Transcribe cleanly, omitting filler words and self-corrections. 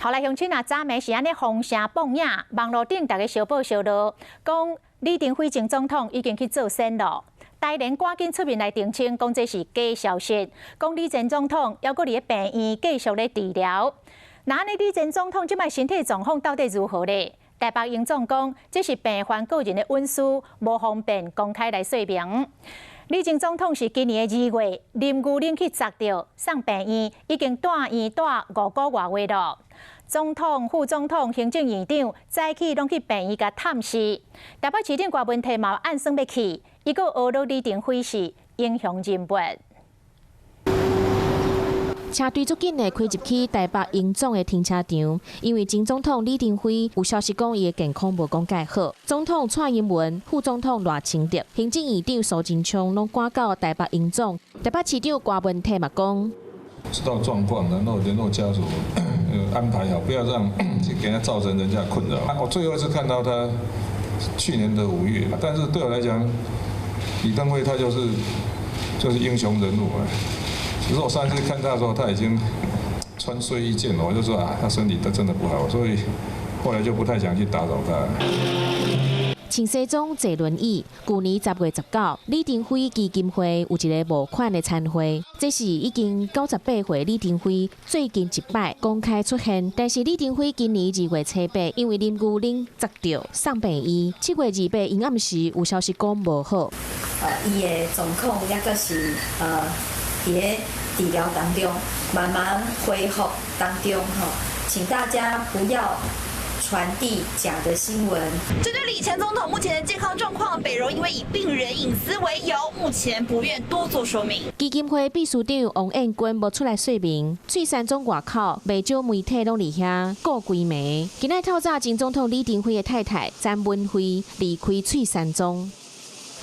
后来乡亲啊，早暝是安尼风声蹦影，网络顶大家相报相落，讲李登辉前总统已经去做宣咯。台联赶紧出面来澄清，讲这是假消息，讲李前总统还阁伫咧病院继续咧治疗。那安尼李前总统即摆身体状况到底如何呢？台北营总讲，这是病患个人的隐私，无方便公开来说明。李前总统是今年的2月，啉牛奶去砸到，送病院，已经住院住5个月咯。总统、副总统、行政院长早起拢去病院甲探视。台北市长郭文摕嘛暗算要去，伊阁学到李登辉是英雄人物。车队足紧的开入去台北营总的停车场，因为前总统李登辉有消息讲伊的健康无讲介好。总统蔡英文、副总统赖清德、行政院长苏贞昌拢赶到台北营总。台北市长郭文摕嘛讲，知道状况，然后联络家属，安排好，不要让给他造成人家困扰。我最后一次看到他去年的5月，但是对我来讲，李登辉他就是英雄人物啊。只是我上次看他的时候，他已经穿睡衣件了，我就说啊，他身体真的不好，所以后来就不太想去打扰他。穿西装坐轮椅，去年10月19，李登辉基金会有一个募款的餐会，这是已经98岁李登辉最近一摆公开出现。但是李登辉今年2月7日，因为啉牛奶砸到送病院，7月28因暗时有消息讲无好。伊的状况也个是伫咧治疗当中，慢慢恢复当中吼，请大家不要传递假的新闻。针对李前总统目前的健康状况，北荣因为以病人隐私为由，目前不愿多做说明。基金会秘书长王彦君无出来说明。翠山庄外口，未少媒体拢伫遐顾规暝。今仔透早前总统李登辉的太太詹文辉离开翠山庄。